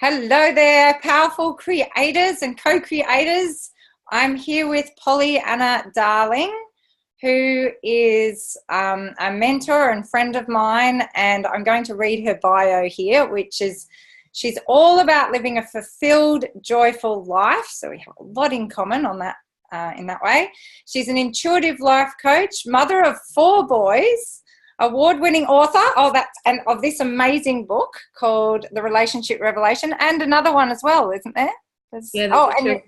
Hello there, powerful creators and co-creators. I'm here with Pollyanna Darling, who is a mentor and friend of mine, and I'm going to read her bio here, which is she's all about living a fulfilled, joyful life. So we have a lot in common on that in that way. She's an intuitive life coach, mother of 4 boys, award-winning author of this amazing book called The Relationship Revelation, and another one as well, isn't there? And a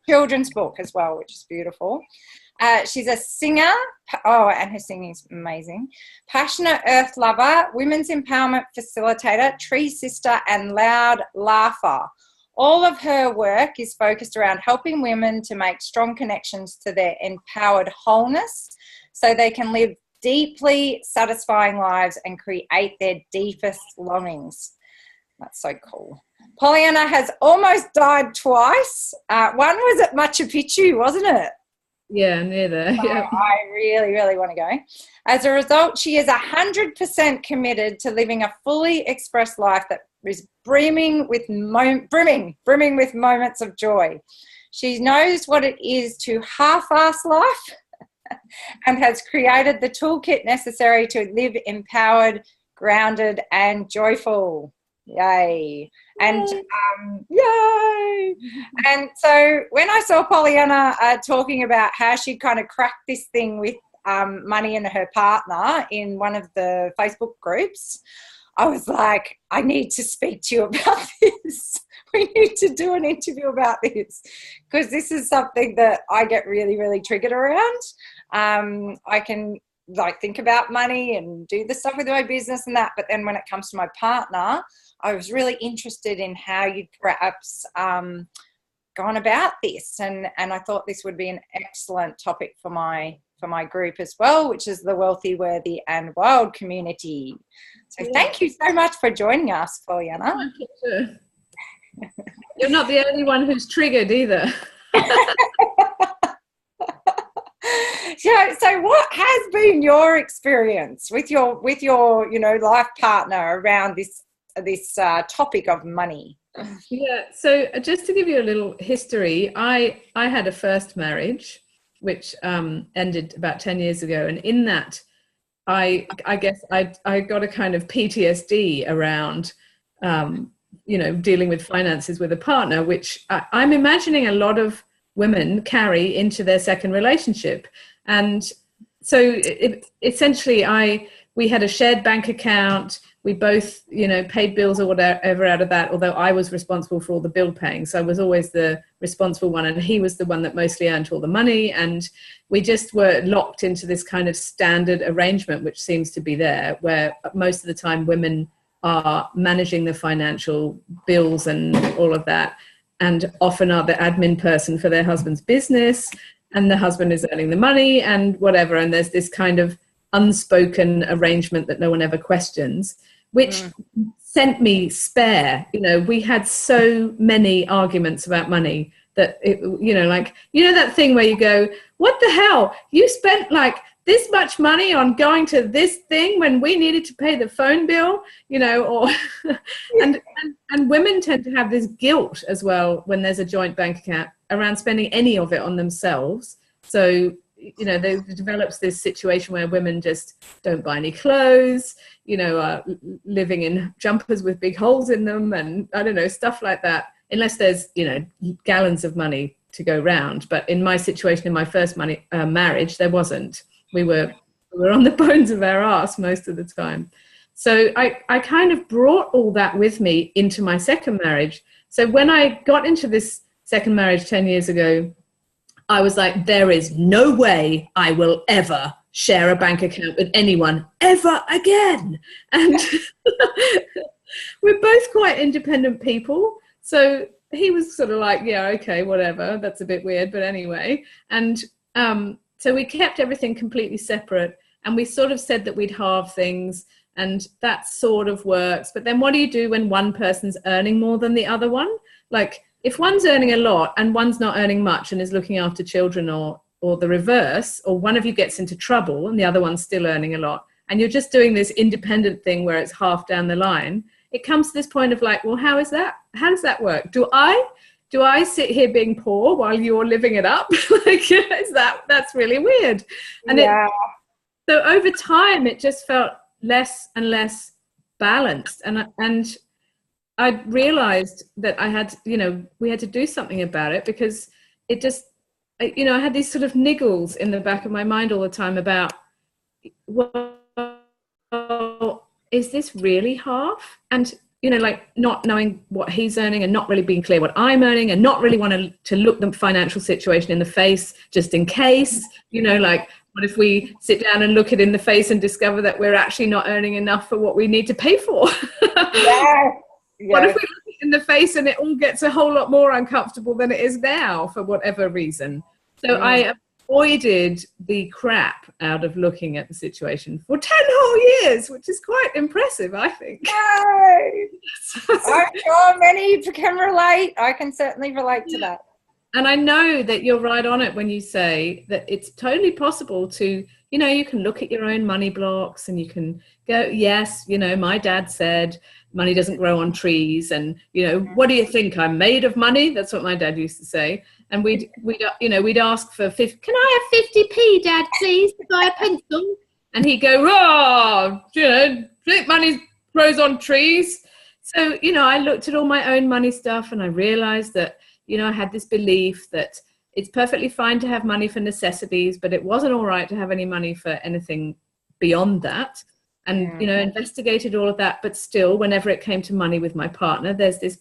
children's book as well, which is beautiful. She's a singer, and her singing is amazing. Passionate earth lover, women's empowerment facilitator, tree sister, and loud laugher. All of her work is focused around helping women to make strong connections to their empowered wholeness so they can live deeply satisfying lives and create their deepest longings. That's so cool. Pollyanna has almost died twice. One was at Machu Picchu, wasn't it? Yeah, near there. Yeah. I really, really want to go. As a result, she is 100% committed to living a fully expressed life that is brimming with moments of joy. She knows what it is to half-ass life and has created the toolkit necessary to live empowered, grounded, and joyful. Yay. And yay. And so when I saw Pollyanna talking about how she kind of cracked this thing with money and her partner in one of the Facebook groups, I was like, I need to speak to you about this. We need to do an interview about this, because this is something that I get really, really triggered around. I can think about money and do the stuff with my business and that, but then when it comes to my partner, I was really interested in how you'd perhaps gone about this, and I thought this would be an excellent topic for my group as well, which is the Wealthy, Worthy and Wild community. So Thank you so much for joining us, Pollyanna. You're not the only one who's triggered either. So what has been your experience with your life partner around this topic of money? Yeah, so just to give you a little history, I had a first marriage which ended about 10 years ago, and in that I guess I got a kind of PTSD around dealing with finances with a partner, which I'm imagining a lot of women carry into their second relationship. And so we had a shared bank account. We both, paid bills or whatever out of that, although I was responsible for all the bill paying. So I was always the responsible one, and he was the one that mostly earned all the money. And we just were locked into this kind of standard arrangement, which seems to be there, where most of the time women are managing the financial bills and all of that, and often are the admin person for their husband's business, and the husband is earning the money and whatever. And there's this kind of unspoken arrangement that no one ever questions, which sent me spare. We had so many arguments about money that that thing where you go, what the hell? You spent this much money on going to this thing when we needed to pay the phone bill, and women tend to have this guilt as well when there's a joint bank account around spending any of it on themselves. So, there develops this situation where women just don't buy any clothes, are living in jumpers with big holes in them, and I don't know, stuff like that, unless there's, gallons of money to go round. But in my situation, in my first marriage, there wasn't. We were on the bones of our ass most of the time. So I kind of brought all that with me into my second marriage. So when I got into this second marriage 10 years ago, I was like, there is no way I will ever share a bank account with anyone ever again. And we're both quite independent people. So he was sort of like, yeah, okay, whatever. That's a bit weird, but anyway. And so we kept everything completely separate, and we sort of said that we'd halve things, and that sort of works. But then what do you do when one person's earning more than the other one? If one's earning a lot and one's not earning much and is looking after children, or the reverse, or one of you gets into trouble and the other one's still earning a lot, and you're just doing this independent thing where it's half down the line, it comes to this point of like, well, how does that work? Do I sit here being poor while you're living it up? Like, that's really weird. And so over time, it just felt less and less balanced. And I realized that I had, we had to do something about it, because it just, I had these sort of niggles in the back of my mind all the time about, well, is this really half? And, like not knowing what he's earning and not really being clear what I'm earning, and not really wanting to look the financial situation in the face just in case, like, what if we sit down and look it in the face and discover that we're actually not earning enough for what we need to pay for? What if we look it in the face and it all gets a whole lot more uncomfortable than it is now for whatever reason? So I avoided the crap out of looking at the situation for 10 whole years, which is quite impressive, I think. Yay! I'm sure many can relate. I can certainly relate to that. And I know that you're right on it when you say that it's totally possible to, you can look at your own money blocks and you can go, yes, my dad said money doesn't grow on trees. And, what do you think? I'm made of money? That's what my dad used to say. And we'd ask for 50, can I have 50p, Dad, please, to buy a pencil? And he'd go, money grows on trees. So, I looked at all my own money stuff and I realized that, I had this belief that it's perfectly fine to have money for necessities, but it wasn't all right to have any money for anything beyond that. And, investigated all of that. But still, whenever it came to money with my partner, there's this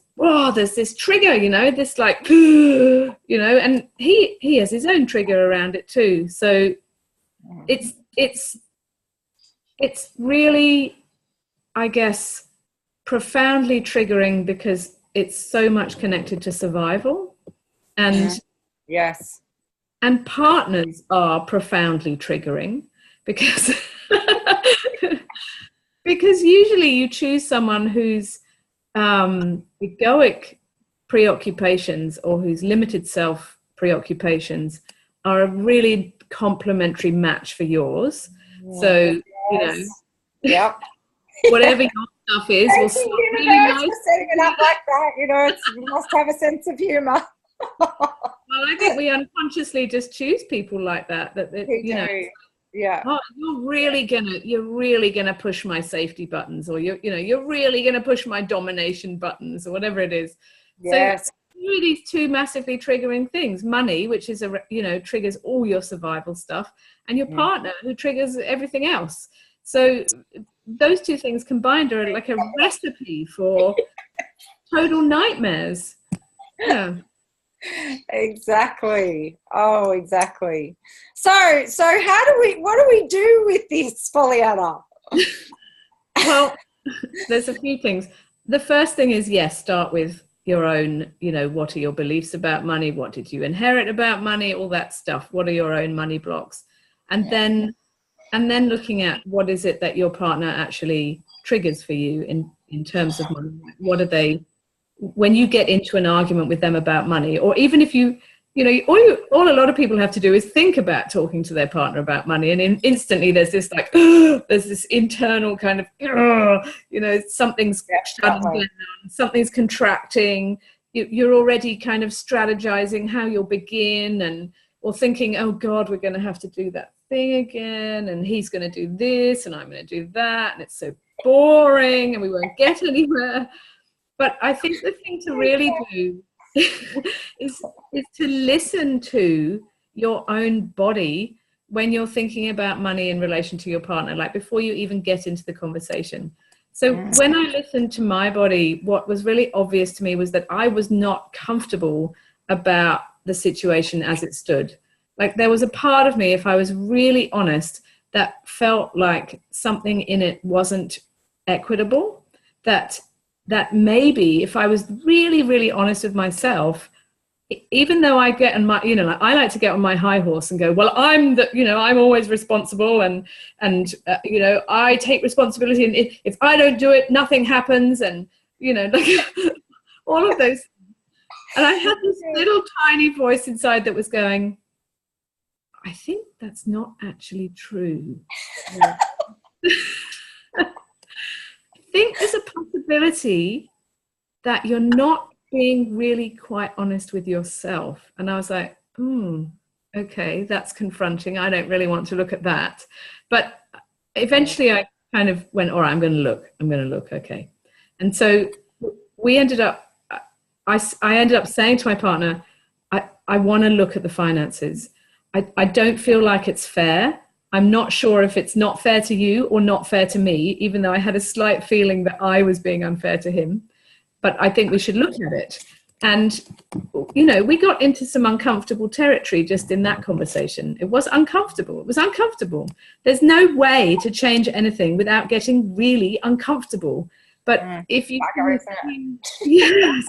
trigger, this like, and he has his own trigger around it too. So it's really, I guess, profoundly triggering, because it's so much connected to survival. And yes. And partners are profoundly triggering, because because usually you choose someone whose egoic preoccupations or whose limited self preoccupations are a really complementary match for yours. So, whatever your stuff is will slot really nice. For setting it up like that, you must have a sense of humor. Well, I think we unconsciously just choose people like that. Oh, you're really gonna push my safety buttons, or you're really gonna push my domination buttons, or whatever it is. Yes. So these two massively triggering things: money, which is triggers all your survival stuff, and your partner, who triggers everything else. So those two things combined are like a recipe for total nightmares. Yeah. Exactly. Oh, exactly. So what do we do with this, Pollyanna? Well, there's a few things. The first thing is, yes, start with your own, what are your beliefs about money? What did you inherit about money? All that stuff. What are your own money blocks? And then looking at what is it that your partner actually triggers for you in terms of money. What are they, when you get into an argument with them about money, or even if all a lot of people have to do is think about talking to their partner about money, and instantly there's this like, there's this internal kind of, something's shutting down, something's contracting. You're already kind of strategizing how you'll begin, or thinking, oh God, we're going to have to do that thing again, and he's going to do this, and I'm going to do that, and it's so boring, and we won't get anywhere. But I think the thing to really do is to listen to your own body when you're thinking about money in relation to your partner, like before you even get into the conversation. So when I listened to my body, what was really obvious to me was that I was not comfortable about the situation as it stood. Like there was a part of me, if I was really honest, that felt like something in it wasn't equitable, that maybe if I was really, really honest with myself, even though I get on my, I like to get on my high horse and go, well, I'm always responsible, and I take responsibility, and if I don't do it, nothing happens, and all of those. And I had this little tiny voice inside that was going, I think that's not actually true. I think there's a possibility that you're not being really quite honest with yourself. And I was like, okay, that's confronting. I don't really want to look at that. But eventually I kind of went, all right, I'm going to look. Okay. And so we ended up, I ended up saying to my partner, I want to look at the finances. I don't feel like it's fair. I'm not sure if it's not fair to you or not fair to me, even though I had a slight feeling that I was being unfair to him. But I think we should look at it. And, you know, we got into some uncomfortable territory just in that conversation. It was uncomfortable. There's no way to change anything without getting really uncomfortable. But if you... Yes.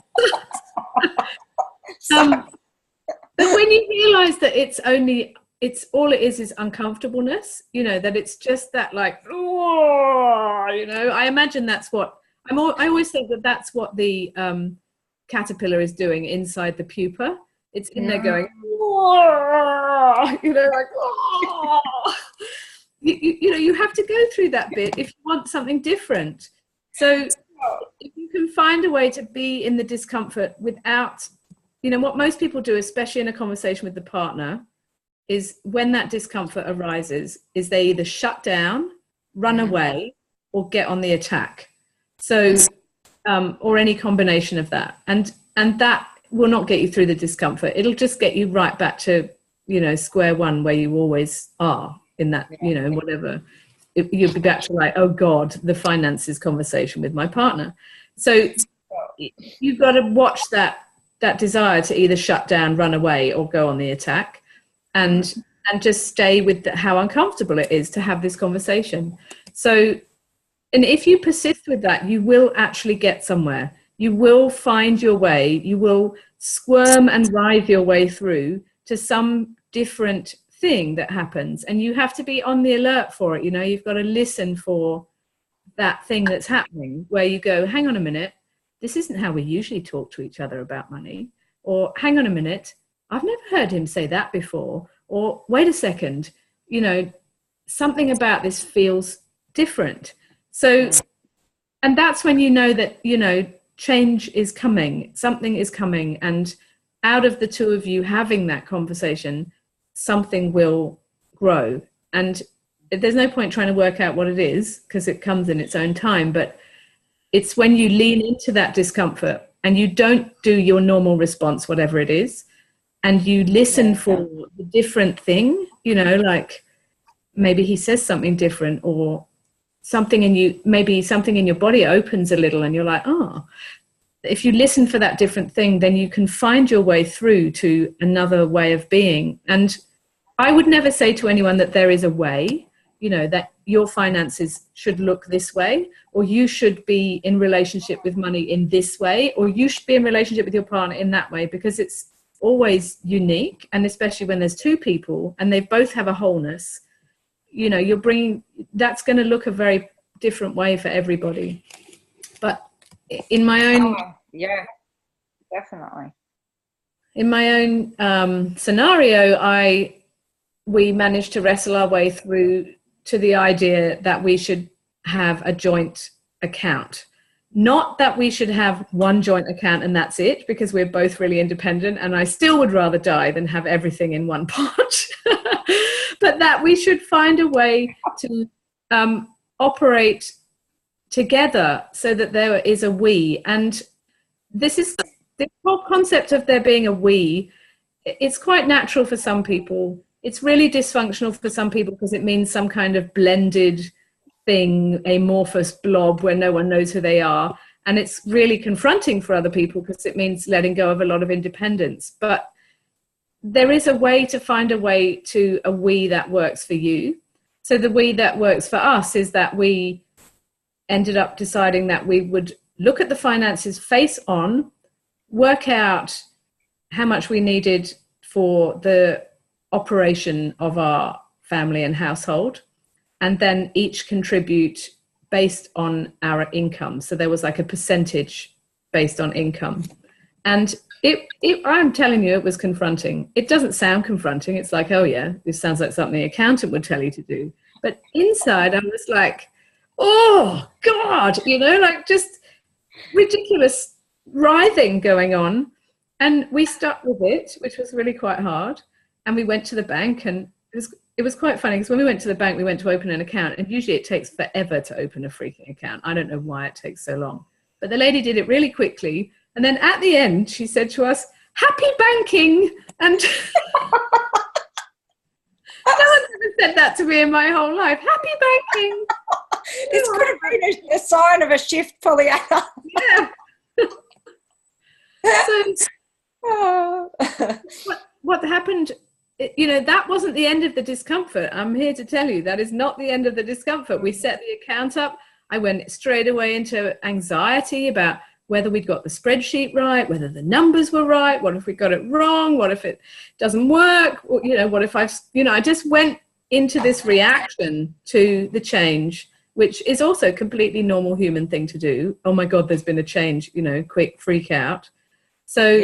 But when you realize that it's all it is uncomfortableness, you know, that it's just that, like, oh, you know, I imagine that's what I always think that's what the caterpillar is doing inside the pupa. It's in there going, oh, you know, like, oh. You know, you have to go through that bit if you want something different. So if you can find a way to be in the discomfort without, you know, what most people do, especially in a conversation with the partner, is when that discomfort arises, is they either shut down, run away, or get on the attack. So, or any combination of that. And that will not get you through the discomfort. It'll just get you right back to, you know, square one where you always are in that, you know, whatever. You'll be back to like, oh God, the finances conversation with my partner. So you've got to watch that desire to either shut down, run away, or go on the attack, and just stay with how uncomfortable it is to have this conversation. So, and if you persist with that, you will actually get somewhere. You will find your way. You will squirm and writhe your way through to some different thing that happens. And you have to be on the alert for it. You know, you've got to listen for that thing that's happening where you go, hang on a minute, this isn't how we usually talk to each other about money. Or hang on a minute, I've never heard him say that before. Or wait a second, you know, something about this feels different. So, and that's when you know that, you know, change is coming, something is coming. And out of the two of you having that conversation, something will grow. And there's no point trying to work out what it is because it comes in its own time. But it's when you lean into that discomfort and you don't do your normal response, whatever it is, and you listen for the different thing, you know, like maybe he says something different, or something in you, maybe something in your body opens a little and you're like, oh, if you listen for that different thing, then you can find your way through to another way of being. And I would never say to anyone that there is a way, you know, that your finances should look this way, or you should be in relationship with money in this way, or you should be in relationship with your partner in that way, because it's always unique. And especially when there's two people and they both have a wholeness, you know, you're bringing, that's going to look a very different way for everybody. But in my own... yeah, definitely. In my own scenario, we managed to wrestle our way through to the idea that we should have a joint account. Not that we should have one joint account and that's it, because we're both really independent and I still would rather die than have everything in one pot. But that we should find a way to operate together so that there is a we. And this whole concept of there being a we, it's quite natural for some people. It's really dysfunctional for some people because it means some kind of blended thing, amorphous blob where no one knows who they are. And it's really confronting for other people because it means letting go of a lot of independence. But there is a way to find a way to a we that works for you. So the we that works for us is that we ended up deciding that we would look at the finances face on, work out how much we needed for the operation of our family and household, and then each contribute based on our income. So there was like a percentage based on income. And I'm telling you, it was confronting. It doesn't sound confronting. It's like, oh yeah, this sounds like something an accountant would tell you to do. But inside I was like, oh God, like just ridiculous writhing going on. And we stuck with it, which was really quite hard. And we went to the bank, and it was quite funny because when we went to the bank, we went to open an account, and usually it takes forever to open a freaking account. I don't know why it takes so long, but the lady did it really quickly. And then at the end, she said to us, "Happy banking." And no one's ever said that to me in my whole life. Happy banking. This could have been a sign of a shift, Pollyanna. Yeah. So what happened, that wasn't the end of the discomfort. I'm here to tell you that is not the end of the discomfort. We set the account up. I went straight away into anxiety about whether we'd got the spreadsheet right, whether the numbers were right, what if we got it wrong, what if it doesn't work, what if I just went into this reaction to the change, which is also a completely normal human thing to do. Oh my God, there's been a change, quick freak out. So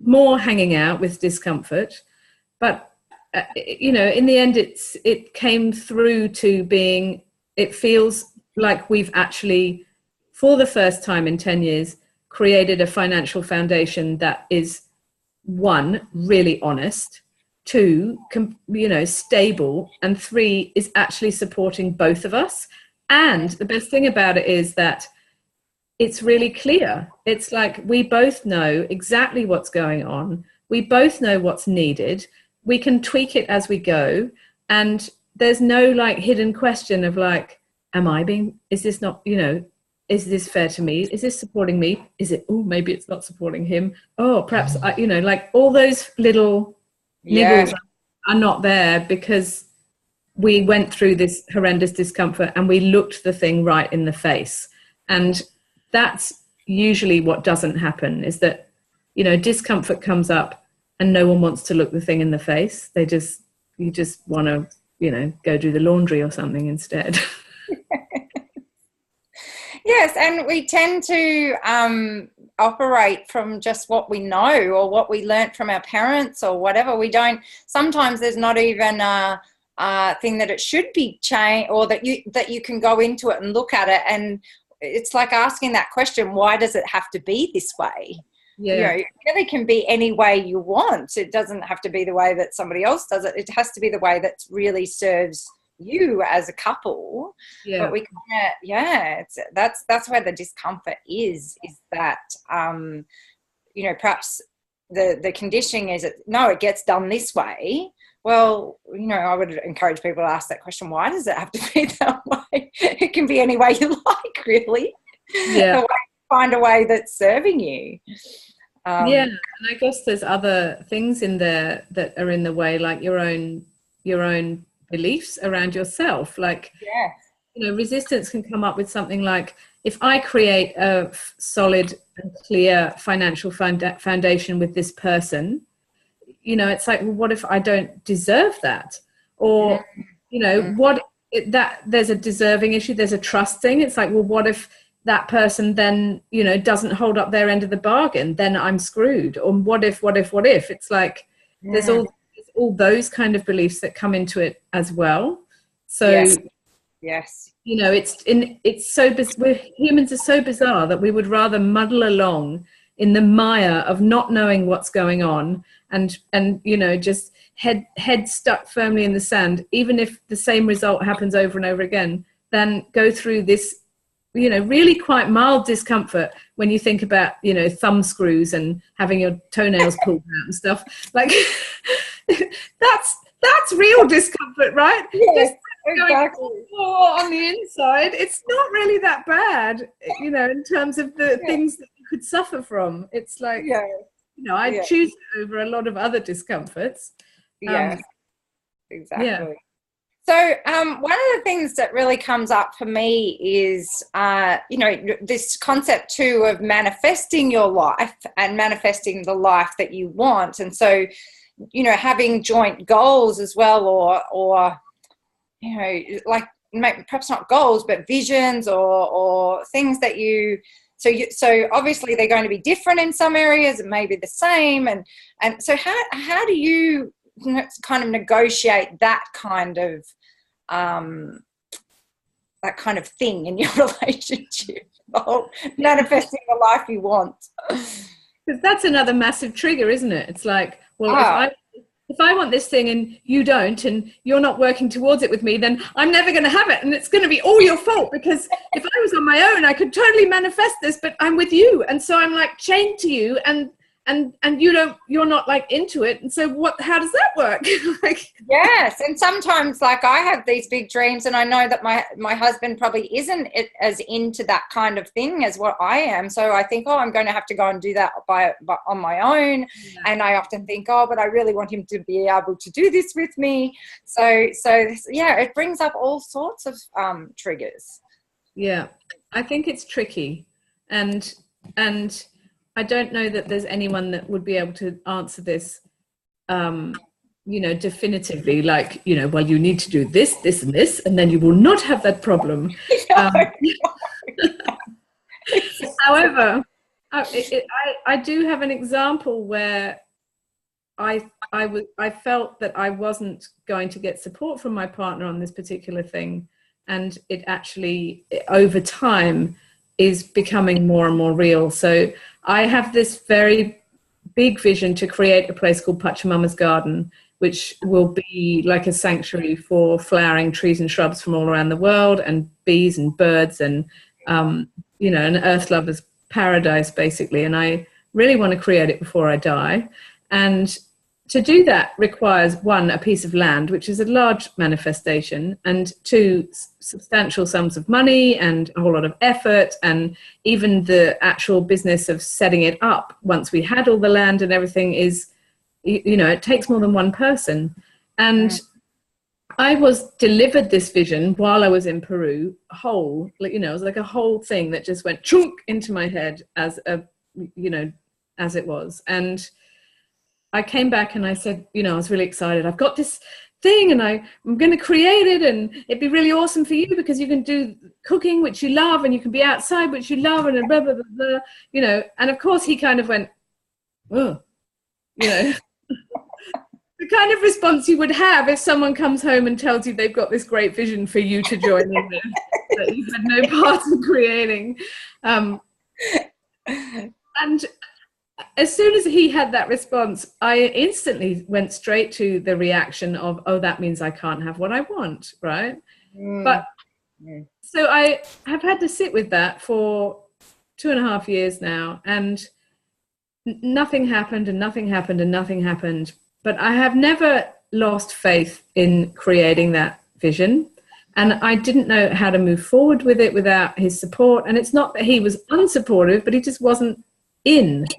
more hanging out with discomfort. But, in the end, it came through to being, it feels like we've actually, for the first time in 10 years, created a financial foundation that is, one, really honest, two, stable, and three, is actually supporting both of us. And the best thing about it is that it's really clear. It's like we both know exactly what's going on. We both know what's needed. We can tweak it as we go. And there's no like hidden question of like, is this not, is this fair to me? Is this supporting me? Is it, oh, maybe it's not supporting him. Oh, perhaps, like all those little niggles are not there because we went through this horrendous discomfort and we looked the thing right in the face. And that's usually what doesn't happen, is that, discomfort comes up and no one wants to look the thing in the face. You just want to, go do the laundry or something instead. Yes, and we tend to operate from just what we know or what we learnt from our parents or whatever. Sometimes there's not even a thing that it should be changed, or that you can go into it and look at it, and it's like asking that question, why does it have to be this way? Yeah. It really can be any way you want. It doesn't have to be the way that somebody else does it. It has to be the way that really serves you as a couple. But we that's where the discomfort is that perhaps the conditioning is it gets done this way. Well, I would encourage people to ask that question, why does it have to be that way? It can be any way you like, really. Find a way that's serving you. And I guess there's other things in there that are in the way, like your own beliefs around yourself. Like, resistance can come up with something like, if I create a solid and clear financial foundation with this person, it's like, well, what if I don't deserve that? Or, there's a deserving issue, there's a trust thing. It's like, well, what if that person then, doesn't hold up their end of the bargain? Then I'm screwed. Or what if? It's like, there's all those kind of beliefs that come into it as well. So, yes. it's so humans are so bizarre that we would rather muddle along in the mire of not knowing what's going on and just head stuck firmly in the sand, even if the same result happens over and over again, than go through this, really quite mild discomfort when you think about, thumb screws and having your toenails pulled out and stuff. Like, that's real discomfort, right? Yes, exactly. On the inside, it's not really that bad, in terms of the things that you could suffer from. It's like, I choose it over a lot of other discomforts. Yes, exactly. Yeah. So one of the things that really comes up for me is, this concept too of manifesting your life and manifesting the life that you want. And so, having joint goals as well, or like maybe perhaps not goals, but visions or things that so obviously they're going to be different in some areas and maybe the same. And so how do you kind of negotiate that kind of that kind of thing in your relationship, or manifesting the life you want. Because that's another massive trigger, isn't it? It's like, well, if I want this thing and you don't, and you're not working towards it with me, then I'm never going to have it, and it's going to be all your fault, because if I was on my own, I could totally manifest this, but I'm with you, and so I'm like chained to you, and you're not like into it, and so how does that work? Like, yes, and sometimes like I have these big dreams, and I know that my husband probably isn't as into that kind of thing as what I am, so I think, oh, I'm going to have to go and do that by on my own. Yeah. And I often think, oh, but I really want him to be able to do this with me, so yeah, it brings up all sorts of triggers. Yeah, I think it's tricky, and I don't know that there's anyone that would be able to answer this, definitively, like, well, you need to do this, this, and this, and then you will not have that problem. However, I do have an example where I felt that I wasn't going to get support from my partner on this particular thing, and it actually, over time, is becoming more and more real. So I have this very big vision to create a place called Pachamama's Garden, which will be like a sanctuary for flowering trees and shrubs from all around the world, and bees and birds, and an earth lover's paradise, basically. And I really want to create it before I die. And to do that requires, one, a piece of land, which is a large manifestation, and two, substantial sums of money and a whole lot of effort, and even the actual business of setting it up once we had all the land and everything is, it takes more than one person. And I was delivered this vision while I was in Peru, it was like a whole thing that just went chunk into my head as it was. And I came back and I said, I was really excited. I've got this thing and I'm going to create it, and it'd be really awesome for you because you can do cooking, which you love, and you can be outside, which you love, and blah, blah, blah, blah, And of course he kind of went, oh, the kind of response you would have if someone comes home and tells you they've got this great vision for you to join in with that you've had no part in creating. And as soon as he had that response, I instantly went straight to the reaction of, oh, that means I can't have what I want, right? But so I have had to sit with that for 2.5 years now, and nothing happened, and nothing happened, and nothing happened. But I have never lost faith in creating that vision, and I didn't know how to move forward with it without his support. And it's not that he was unsupportive, but he just wasn't not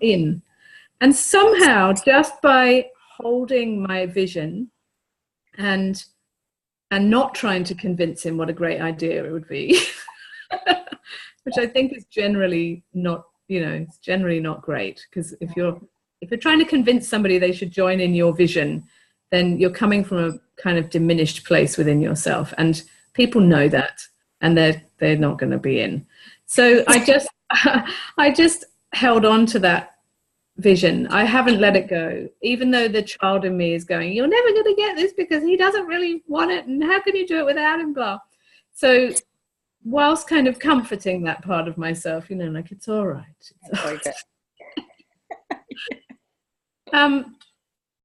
in. And somehow, just by holding my vision and not trying to convince him what a great idea it would be, which I think is generally not, it's generally not great, because if you're trying to convince somebody they should join in your vision, then you're coming from a kind of diminished place within yourself, and people know that, and they're not going to be in. So I just held on to that vision. I haven't let it go, even though the child in me is going, you're never going to get this because he doesn't really want it, and how can you do it without him, blah. So whilst kind of comforting that part of myself, like, it's all right.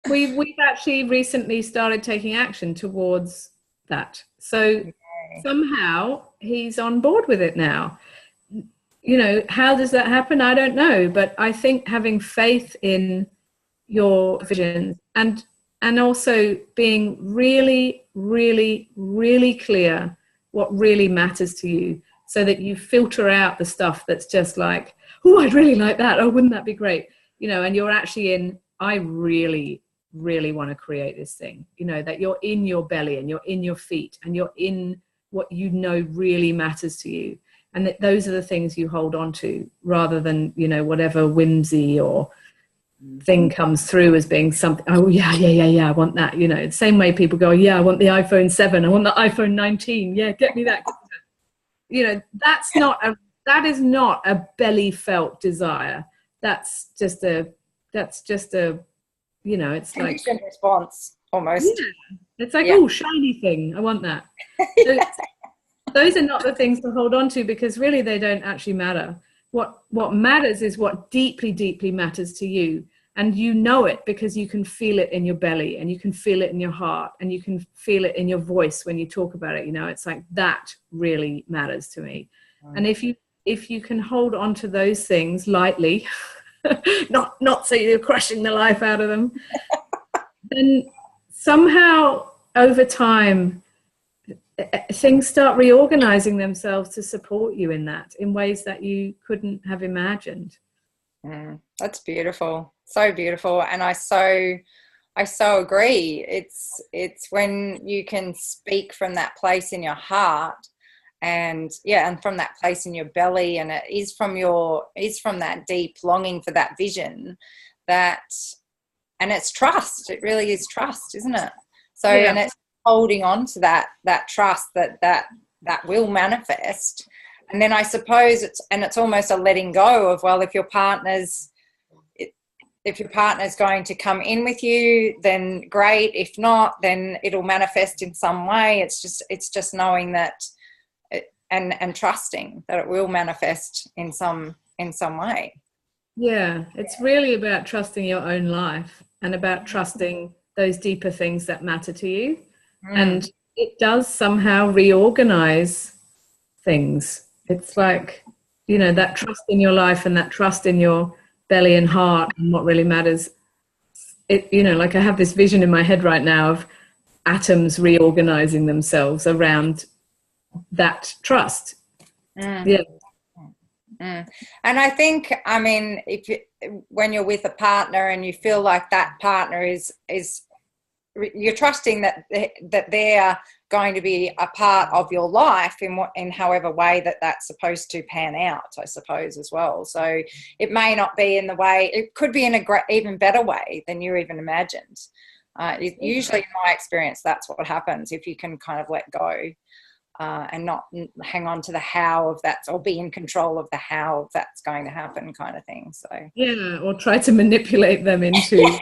We've actually recently started taking action towards that. So somehow he's on board with it now. How does that happen? I don't know, but I think having faith in your vision and also being really, really, really clear what really matters to you, so that you filter out the stuff that's just like, oh, I'd really like that. Oh, wouldn't that be great? And you're actually in, I really, really want to create this thing, that you're in your belly, and you're in your feet, and you're in what really matters to you. And that those are the things you hold on to, rather than, whatever whimsy or thing comes through as being something, oh, yeah, I want that. The same way people go, yeah, I want the iPhone 7, I want the iPhone 19. Yeah, get me that. That is not a belly felt desire. That's just a, it's like response almost. Yeah. It's like, oh, shiny thing, I want that. So those are not the things to hold on to, because really they don't actually matter. What matters is what deeply, deeply matters to you. And you know it because you can feel it in your belly, and you can feel it in your heart, and you can feel it in your voice when you talk about it. You know, it's like, that really matters to me. And if you can hold on to those things lightly, not so you're crushing the life out of them, then somehow over time things start reorganizing themselves to support you in that, in ways that you couldn't have imagined. That's beautiful, so beautiful. And I so agree. It's when you can speak from that place in your heart, and from that place in your belly, and it is from that deep longing for that vision, and it's trust. It really is trust, isn't it? So, and it's holding on to that trust that will manifest. And then I suppose it's almost a letting go of, well, if your partner's going to come in with you, then great. If not, then it'll manifest in some way. It's just knowing that, and trusting that it will manifest in some way. Yeah, it's really about trusting your own life, and about trusting those deeper things that matter to you. And it does somehow reorganize things. It's like, you know, that trust in your life, and that trust in your belly and heart, and what really matters. It, you know, like I have this vision in my head right now of atoms reorganizing themselves around that trust. Yeah. And I think, I mean, when you're with a partner and you feel like that partner is you're trusting that they're going to be a part of your life in however way that's supposed to pan out, I suppose, as well. So it may not be in the way, it could be in a even better way than you even imagined. Usually, in my experience, that's what happens if you can kind of let go and not hang on to the how of that, or be in control of the how that's going to happen, kind of thing. So or try to manipulate them into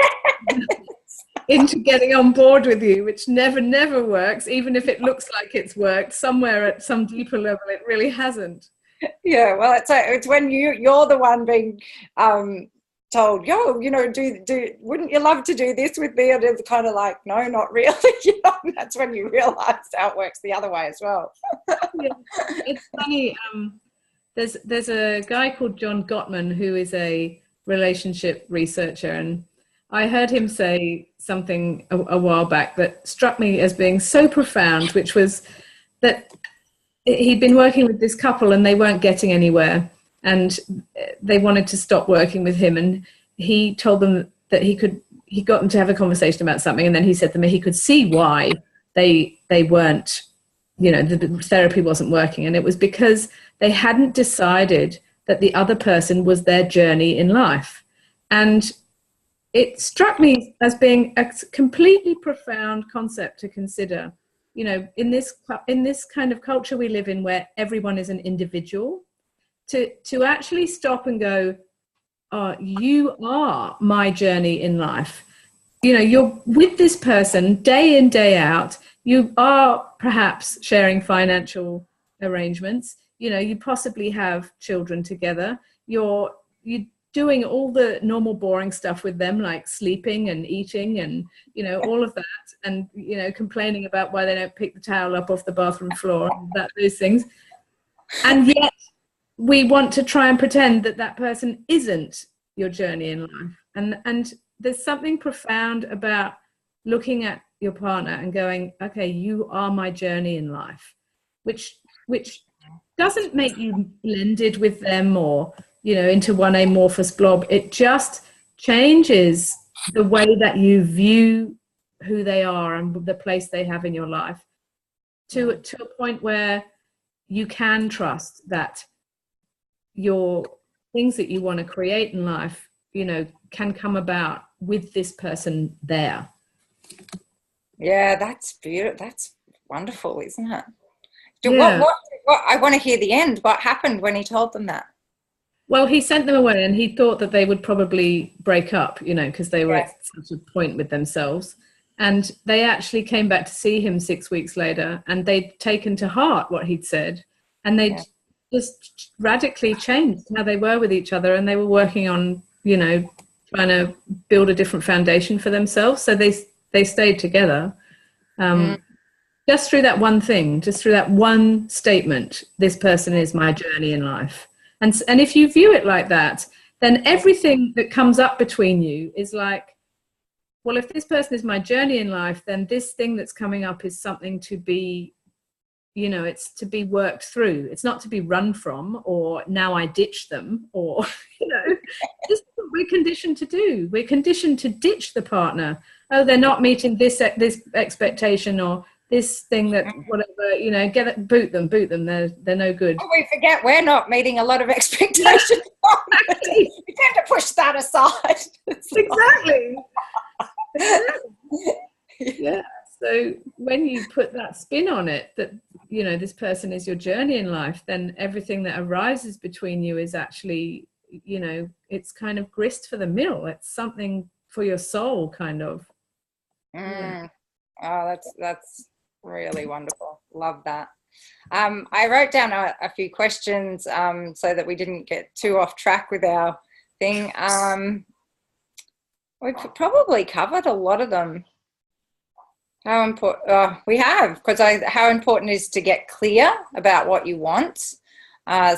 into getting on board with you, which never works. Even if it looks like it's worked, somewhere at some deeper level it really hasn't. Yeah, well, it's when you're the one being told, yo, you know, do wouldn't you love to do this with me? And it's kind of like, no, not really. You know, that's when you realize how it works the other way as well. Yeah. It's funny, there's a guy called John Gottman who is a relationship researcher, and I heard him say something a while back that struck me as being so profound, which was that he'd been working with this couple and they weren't getting anywhere, and they wanted to stop working with him. And he told them that he got them to have a conversation about something, and then he said to them he could see why they weren't, you know, the therapy wasn't working. And it was because they hadn't decided that the other person was their journey in life. And it struck me as being a completely profound concept to consider. You know, in this kind of culture we live in, where everyone is an individual, to actually stop and go, you are my journey in life. You know, you're with this person day in, day out. You are perhaps sharing financial arrangements. You know, you possibly have children together. You're doing all the normal boring stuff with them, like sleeping and eating and, you know, all of that, and, you know, complaining about why they don't pick the towel up off the bathroom floor, those things. And yet we want to try and pretend that person isn't your journey in life. And there's something profound about looking at your partner and going, okay, you are my journey in life, which doesn't make you blended with them or, you know, into one amorphous blob. It just changes the way that you view who they are and the place they have in your life to a point where you can trust that your things that you want to create in life, you know, can come about with this person there. Yeah, that's beautiful. That's wonderful, isn't it? What I want to hear the end. What happened when he told them that? Well, he sent them away, and he thought that they would probably break up, you know, because they were at such a point with themselves. And they actually came back to see him 6 weeks later, and they'd taken to heart what he'd said, and they'd just radically changed how they were with each other, and they were working on, you know, trying to build a different foundation for themselves. So they stayed together. Just through that one thing, just through that one statement, this person is my journey in life. And if you view it like that, then everything that comes up between you is like, well, if this person is my journey in life, then this thing that's coming up is something to be, you know, it's to be worked through. It's not to be run from, or now I ditch them, or, you know, this is what we're conditioned to do. We're conditioned to ditch the partner. Oh, they're not meeting this expectation, or this thing that whatever, you know, boot them. They're no good. Oh, we forget we're not meeting a lot of expectations. Exactly. We tend to push that aside. Exactly. Yeah. So when you put that spin on it, that, you know, this person is your journey in life, then everything that arises between you is actually, you know, it's kind of grist for the mill. It's something for your soul, kind of. Oh, that's really wonderful. Love that. I wrote down a few questions so that we didn't get too off track with our thing. We've probably covered a lot of them. How important we have, because how important is to get clear about what you want.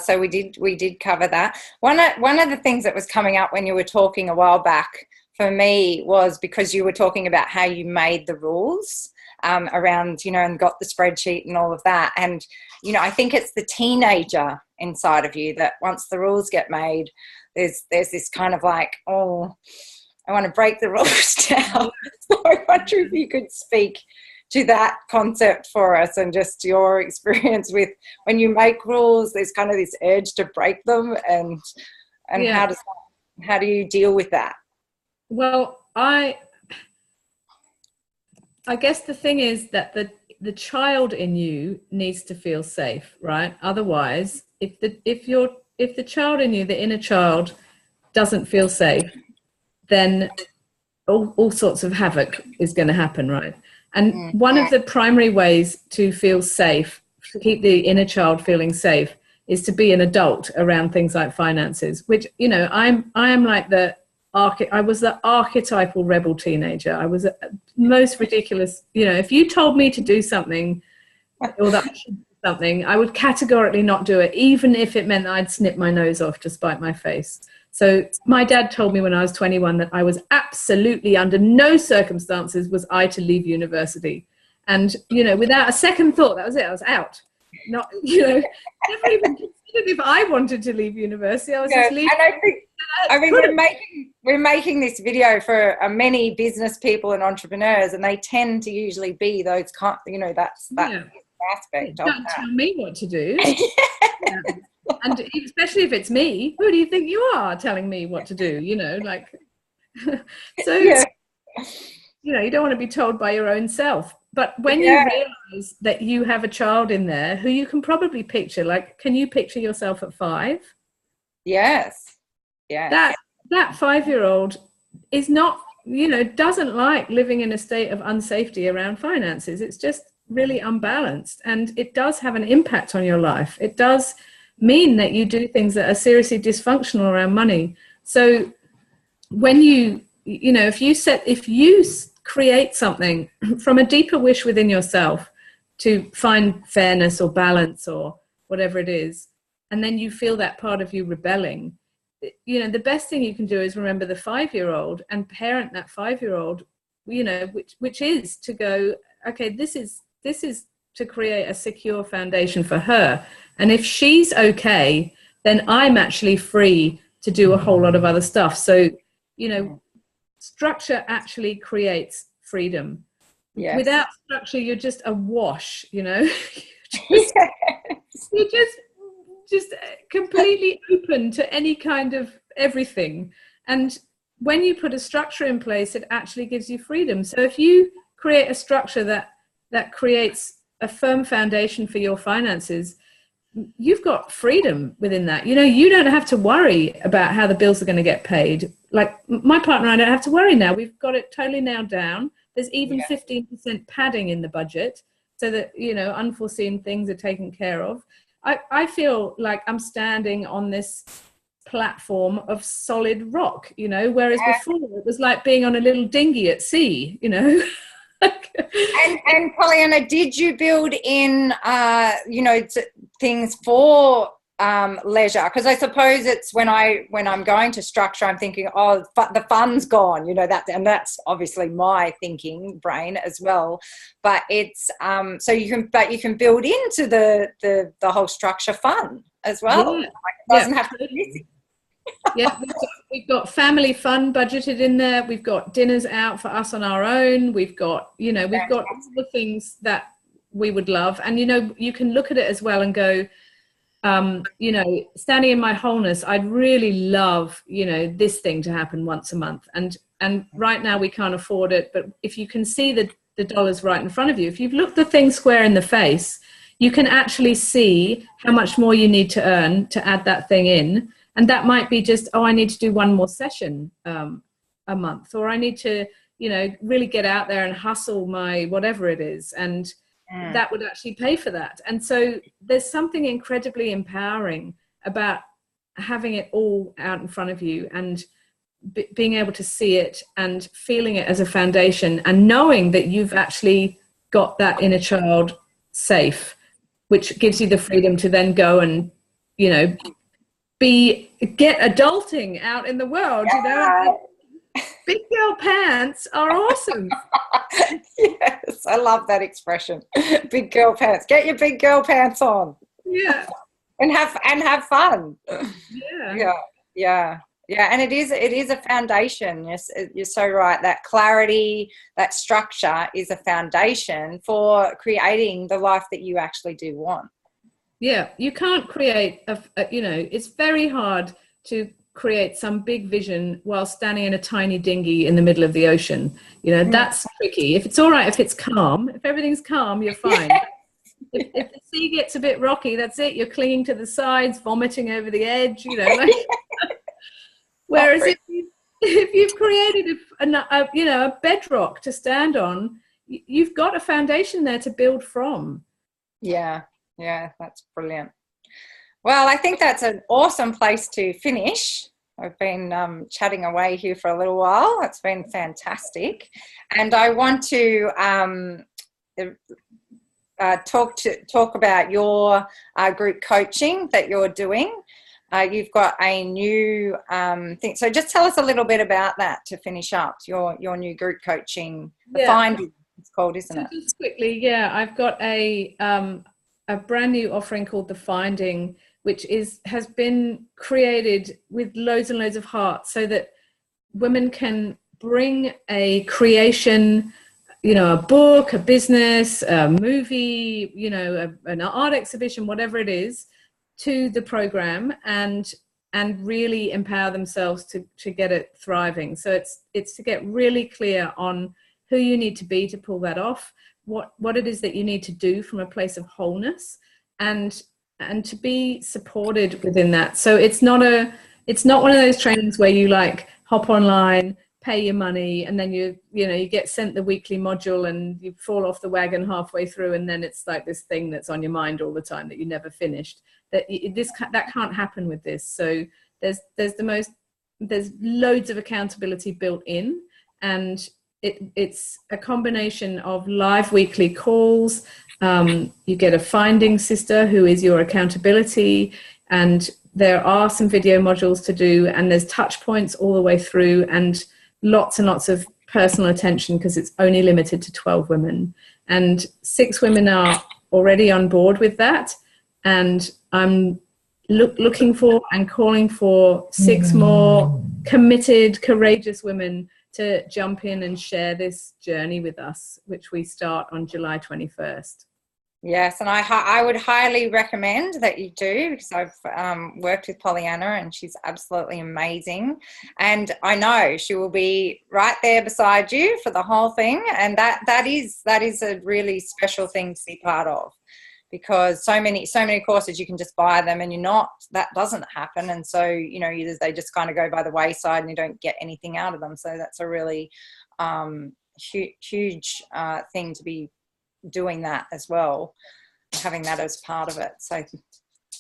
So we did cover that. One of the things that was coming up when you were talking a while back for me was because you were talking about how you made the rules around, you know, and got the spreadsheet and all of that. And, you know, I think it's the teenager inside of you that once the rules get made, there's this kind of like, oh, I want to break the rules down. So I wonder if you could speak to that concept for us, and just your experience with when you make rules, there's kind of this urge to break them, and how do you deal with that? Well, I guess the thing is that the child in you needs to feel safe, right? Otherwise, if the child in you, the inner child, doesn't feel safe, then all sorts of havoc is going to happen, right? And one of the primary ways to feel safe, to keep the inner child feeling safe, is to be an adult around things like finances, which, you know, I am like I was the archetypal rebel teenager. I was the most ridiculous, you know, if you told me to do something, or that I should do something, I would categorically not do it, even if it meant that I'd snip my nose off to spite my face. So my dad told me when I was 21 that I was absolutely, under no circumstances was I to leave university. And, you know, without a second thought, that was it. I was out. Not, you know, never even considered if I wanted to leave university. I was just leaving. And I mean, we're making this video for many business people and entrepreneurs, and they tend to usually be those, you know, that's that aspect. Don't tell me what to do. Yeah. And especially if it's me, who do you think you are telling me what to do? You know, like, so, you know, you don't want to be told by your own self. But when you realize that you have a child in there who you can probably picture, like, can you picture yourself at 5? Yes. Yeah. That 5-year-old is not, you know, doesn't like living in a state of unsafety around finances. It's just really unbalanced, and it does have an impact on your life. It does mean that you do things that are seriously dysfunctional around money. So when you know, if you create something from a deeper wish within yourself to find fairness or balance or whatever it is, and then you feel that part of you rebelling, you know, the best thing you can do is remember the 5-year-old and parent that 5-year-old, you know, which is to go, okay, this is to create a secure foundation for her. And if she's okay, then I'm actually free to do a whole lot of other stuff. So, you know, structure actually creates freedom. Yes. Without structure, you're just awash, you know. You're just completely open to any kind of everything. And when you put a structure in place, it actually gives you freedom. So if you create a structure that creates a firm foundation for your finances, you've got freedom within that. You know, you don't have to worry about how the bills are going to get paid. Like my partner and I don't have to worry now. We've got it totally nailed down. There's even 15% padding in the budget so that, you know, unforeseen things are taken care of. I feel like I'm standing on this platform of solid rock, you know, whereas before it was like being on a little dinghy at sea, you know. And Pollyanna, did you build in, you know, things for leisure? Because I suppose it's when I'm going to structure, I'm thinking, oh, the fun's gone, you know, and that's obviously my thinking brain as well. But it's so you can build into the whole structure fun as well. Yeah. Like, it doesn't have to be missing. Yeah, we've got family fun budgeted in there. We've got dinners out for us on our own. We've got, you know, we've got all the things that we would love. And, you know, you can look at it as well and go, you know, standing in my wholeness, I'd really love, you know, this thing to happen once a month. And right now we can't afford it. But if you can see the dollars right in front of you, if you've looked the thing square in the face, you can actually see how much more you need to earn to add that thing in. And that might be just, oh, I need to do one more session a month, or I need to, you know, really get out there and hustle my whatever it is. And that would actually pay for that. And so there's something incredibly empowering about having it all out in front of you and being able to see it and feeling it as a foundation and knowing that you've actually got that inner child safe, which gives you the freedom to then go and, you know, get adulting out in the world, you know. Big girl pants are awesome. Yes, I love that expression. Big girl pants. Get your big girl pants on. Yeah. And have fun. Yeah. And it is a foundation. Yes, you're so right. That clarity, that structure is a foundation for creating the life that you actually do want. Yeah, you can't create you know, it's very hard to create some big vision while standing in a tiny dinghy in the middle of the ocean. You know, that's tricky. If it's all right, if it's calm, if everything's calm, you're fine. If the sea gets a bit rocky, that's it. You're clinging to the sides, vomiting over the edge, you know. Like, whereas if you've created you know, a bedrock to stand on, you've got a foundation there to build from. Yeah, that's brilliant. Well, I think that's an awesome place to finish. I've been chatting away here for a little while. It's been fantastic. And I want to talk about your group coaching that you're doing. You've got a new thing. So just tell us a little bit about that to finish up, your new group coaching, the Finding it's called, isn't it? Just quickly, I've got a brand new offering called The Finding, which has been created with loads and loads of heart so that women can bring a creation, you know, a book, a business, a it's you know, an art exhibition, whatever it is, to the program and really empower themselves to get it thriving. So it's to get really clear on who you need to be to pull that off, what it is that you need to do from a place of wholeness, and to be supported within that. So it's not one of those trainings where you like hop online, pay your money, and then you get sent the weekly module and you fall off the wagon halfway through, and then it's like this thing that's on your mind all the time that you never finished. That can't happen with this. So there's loads of accountability built in, and it's a combination of live weekly calls. You get a finding sister who is your accountability, and there are some video modules to do, and there's touch points all the way through, and lots and lots of personal attention because it's only limited to 12 women. And 6 women are already on board with that. And I'm looking for and calling for 6 more committed, courageous women to jump in and share this journey with us, which we start on July 21st. Yes, and I would highly recommend that you do, because I've worked with Pollyanna and she's absolutely amazing. And I know she will be right there beside you for the whole thing. And that is a really special thing to be part of, because so many courses you can just buy them and that doesn't happen. And so, you know, they just kind of go by the wayside and you don't get anything out of them. So that's a really huge thing to be doing that as well, having that as part of it. So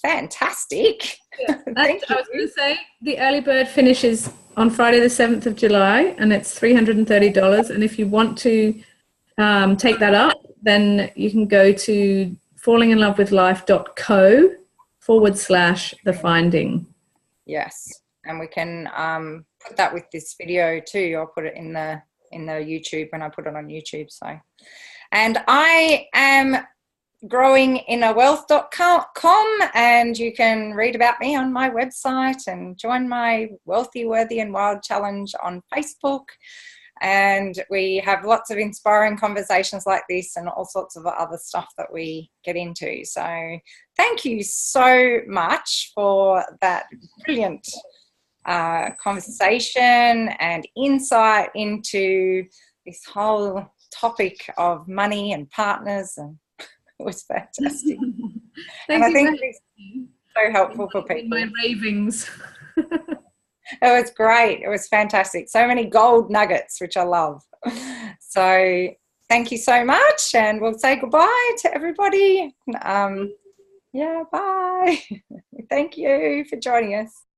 fantastic. Yeah, Thank you. I was going to say the early bird finishes on Friday the 7th of July, and it's $330. And if you want to take that up, then you can go to fallinginlovewithlife.co/the finding. Yes, and we can put that with this video too. I'll put it in the YouTube when I put it on YouTube. So, and I am growinginnerwealth.com, and you can read about me on my website and join my Wealthy, Worthy and Wild Challenge on Facebook. And we have lots of inspiring conversations like this and all sorts of other stuff that we get into. So thank you so much for that brilliant conversation and insight into this whole topic of money and partners, and it was fantastic. And I think it's so helpful for people. My ravings. It was great. It was fantastic. So many gold nuggets, which I love. So thank you so much, and we'll say goodbye to everybody. Yeah, bye. Thank you for joining us.